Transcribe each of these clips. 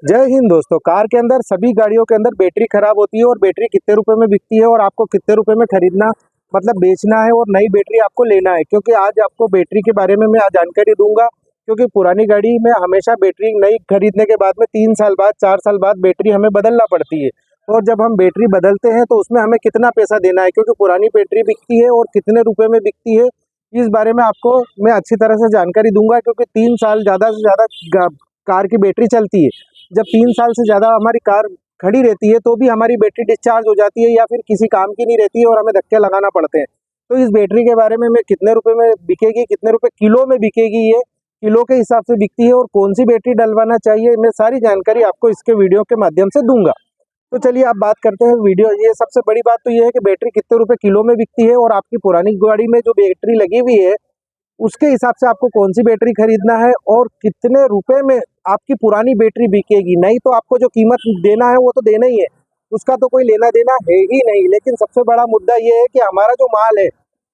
जय हिंद दोस्तों। कार के अंदर सभी गाड़ियों के अंदर बैटरी खराब होती है और बैटरी कितने रुपए में बिकती है और आपको कितने रुपए में खरीदना मतलब बेचना है और नई बैटरी आपको लेना है। क्योंकि आज आपको बैटरी के बारे में मैं आज जानकारी दूंगा। क्योंकि पुरानी गाड़ी में हमेशा बैटरी नई खरीदने के बाद में 3 साल बाद 4 साल बाद बैटरी हमें बदलना पड़ती है। और जब हम बैटरी बदलते हैं तो उसमें हमें कितना पैसा देना है, क्योंकि पुरानी बैटरी बिकती है और कितने रुपए में बिकती है, इस बारे में आपको मैं अच्छी तरह से जानकारी दूंगा। क्योंकि 3 साल ज़्यादा से ज़्यादा कार की बैटरी चलती है। जब 3 साल से ज़्यादा हमारी कार खड़ी रहती है तो भी हमारी बैटरी डिस्चार्ज हो जाती है या फिर किसी काम की नहीं रहती है और हमें धक्के लगाना पड़ते हैं। तो इस बैटरी के बारे में मैं कितने रुपए में बिकेगी, कितने रुपए किलो में बिकेगी, ये किलो के हिसाब से बिकती है और कौन सी बैटरी डलवाना चाहिए, मैं सारी जानकारी आपको इसके वीडियो के माध्यम से दूंगा। तो चलिए आप बात करते हैं वीडियो। ये सबसे बड़ी बात तो ये है कि बैटरी कितने रुपए किलो में बिकती है और आपकी पुरानी गाड़ी में जो बैटरी लगी हुई है उसके हिसाब से आपको कौन सी बैटरी खरीदना है और कितने रुपए में आपकी पुरानी बैटरी बिकेगी। नहीं तो आपको जो कीमत देना है वो तो देना ही है, उसका तो कोई लेना देना है ही नहीं। लेकिन सबसे बड़ा मुद्दा ये है कि हमारा जो माल है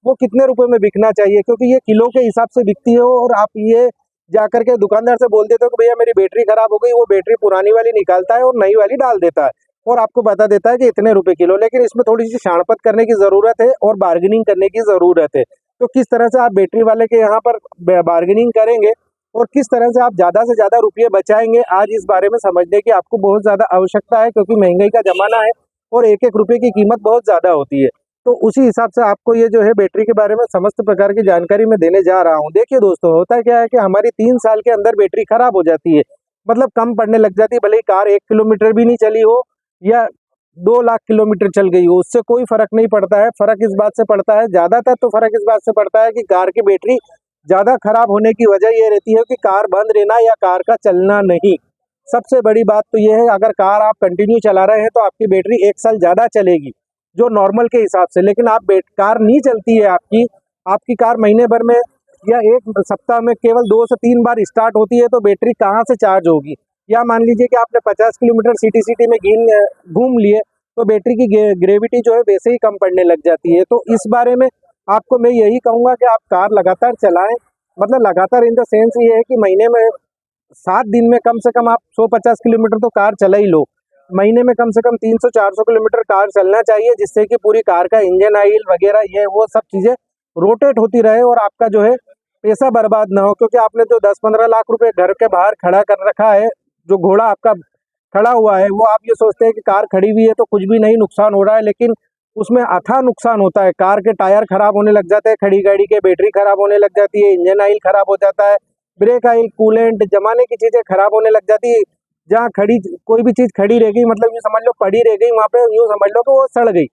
वो कितने रुपए में बिकना चाहिए, क्योंकि ये किलो के हिसाब से बिकती है। और आप ये जाकर के दुकानदार से बोल देते हो कि भैया मेरी बैटरी खराब हो गई, वो बैटरी पुरानी वाली निकालता है और नई वाली डाल देता है और आपको बता देता है कि इतने रुपए किलो। लेकिन इसमें थोड़ी सी शाणपत करने की ज़रूरत है और बार्गेनिंग करने की ज़रूरत है। तो किस तरह से आप बैटरी वाले के यहाँ पर बार्गेनिंग करेंगे और किस तरह से आप ज़्यादा से ज़्यादा रुपये बचाएंगे, आज इस बारे में समझने की आपको बहुत ज़्यादा आवश्यकता है। क्योंकि महंगाई का ज़माना है और एक एक रुपये की कीमत बहुत ज़्यादा होती है। तो उसी हिसाब से आपको ये जो है बैटरी के बारे में समस्त प्रकार की जानकारी मैं देने जा रहा हूँ। देखिए दोस्तों, होता क्या है कि हमारी 3 साल के अंदर बैटरी खराब हो जाती है, मतलब कम पड़ने लग जाती है। भले ही कार 1 किलोमीटर भी नहीं चली हो या 2 लाख किलोमीटर चल गई हो, उससे कोई फर्क नहीं पड़ता है। फर्क इस बात से पड़ता है, ज़्यादातर तो फर्क इस बात से पड़ता है कि कार की बैटरी ज़्यादा खराब होने की वजह ये रहती है कि कार बंद रहना या कार का चलना नहीं। सबसे बड़ी बात तो ये है, अगर कार आप कंटिन्यू चला रहे हैं तो आपकी बैटरी 1 साल ज़्यादा चलेगी जो नॉर्मल के हिसाब से। लेकिन आप कार नहीं चलती है आपकी आपकी कार महीने भर में या एक सप्ताह में केवल 2 से 3 बार स्टार्ट होती है, तो बैटरी कहाँ से चार्ज होगी। या मान लीजिए कि आपने 50 किलोमीटर सिटी में घूम लिए तो बैटरी की ग्रेविटी जो है वैसे ही कम पड़ने लग जाती है। तो इस बारे में आपको मैं यही कहूँगा कि आप कार लगातार चलाएं। मतलब लगातार इन द सेंस ये है कि महीने में 7 दिन में कम से कम आप 150 किलोमीटर तो कार चला ही लो। महीने में कम से कम 300-400 किलोमीटर कार चलना चाहिए, जिससे कि पूरी कार का इंजन ऑयल वगैरह ये वो सब चीज़ें रोटेट होती रहे और आपका जो है पैसा बर्बाद ना हो। क्योंकि आपने जो 10-15 लाख रुपए घर के बाहर खड़ा कर रखा है, जो घोड़ा आपका खड़ा हुआ है, वो आप ये सोचते हैं कि कार खड़ी हुई है तो कुछ भी नहीं नुकसान हो रहा है, लेकिन उसमें अथाह नुकसान होता है। कार के टायर खराब होने लग जाते हैं, खड़ी गाड़ी के बैटरी खराब होने लग जाती है, इंजन ऑयल खराब हो जाता है, ब्रेक ऑयल, कूलेंट, जमाने की चीज़ें खराब होने लग जाती है। जहाँ खड़ी कोई भी चीज़ खड़ी रह गई, मतलब यूँ समझ लो पड़ी रह गई, वहाँ पे यूँ समझ लो कि वो सड़ गई,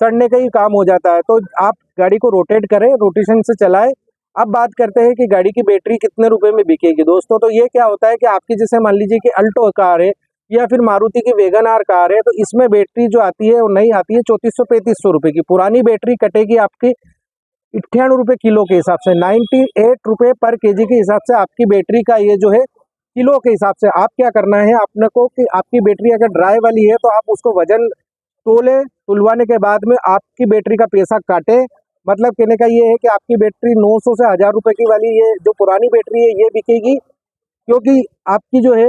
सड़ने का ही काम हो जाता है। तो आप गाड़ी को रोटेट करें, रोटेशन से चलाएं। अब बात करते हैं कि गाड़ी की बैटरी कितने रुपए में बिकेगी दोस्तों। तो ये क्या होता है कि आपकी जैसे मान लीजिए कि अल्टो कार है या फिर मारुति की वैगन आर कार है, तो इसमें बैटरी जो आती है वो नहीं आती है 3400-3500 रुपये की। पुरानी बैटरी कटेगी आपकी 98 रुपये किलो के हिसाब से, 98 रुपये पर केजी के हिसाब से आपकी बैटरी का ये जो है किलो के हिसाब से। आप क्या करना है आपने को कि आपकी बैटरी अगर ड्राई वाली है तो आप उसको वजन तोले, तुलवाने के बाद में आपकी बैटरी का पैसा काटे। मतलब कहने का ये है कि आपकी बैटरी 900 से 1000 रुपये की वाली ये जो पुरानी बैटरी है ये बिकेगी। क्योंकि आपकी जो है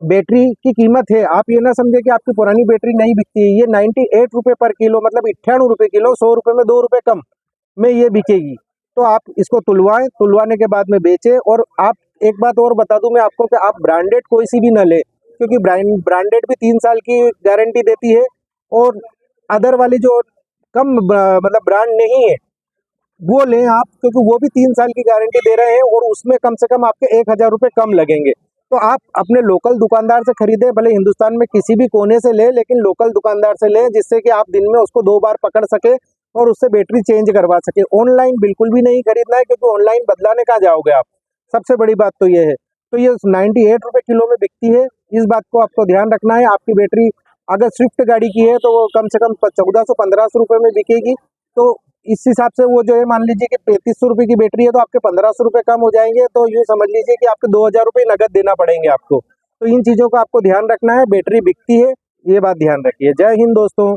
बैटरी की कीमत है, आप ये ना समझे कि आपकी पुरानी बैटरी नहीं बिकती है। ये 98 रुपये पर किलो, मतलब 98 रुपये किलो, 100 रुपये में 2 रुपये कम में ये बिकेगी। तो आप इसको तुलवाएं, तुलवाने के बाद में बेचें। और आप एक बात और बता दूं मैं आपको कि आप ब्रांडेड कोई सी भी न लें, क्योंकि ब्रांडेड भी 3 साल की गारंटी देती है और अदर वाली जो कम मतलब ब्रांड नहीं है वो लें आप, क्योंकि वो भी 3 साल की गारंटी दे रहे हैं और उसमें कम से कम आपके 1000 रुपये कम लगेंगे। तो आप अपने लोकल दुकानदार से खरीदें, भले हिंदुस्तान में किसी भी कोने से लें, लेकिन लोकल दुकानदार से लें, जिससे कि आप दिन में उसको 2 बार पकड़ सके और उससे बैटरी चेंज करवा सके। ऑनलाइन बिल्कुल भी नहीं खरीदना है, क्योंकि ऑनलाइन बदलाने कहाँ जाओगे आप। सबसे बड़ी बात तो ये है। तो ये 98 रुपये किलो में बिकती है, इस बात को आपको ध्यान रखना है। आपकी बैटरी अगर स्विफ्ट गाड़ी की है तो वो कम से कम 1400-1500 रुपये में बिकेगी। तो इस हिसाब से वो जो है मान लीजिए कि 3500 रुपये की बैटरी है तो आपके 1500 रुपये कम हो जाएंगे। तो यूँ समझ लीजिए कि आपके 2000 रुपये नगद देना पड़ेंगे आपको। तो इन चीज़ों का आपको ध्यान रखना है। बैटरी बिकती है, ये बात ध्यान रखिए। जय हिंद दोस्तों।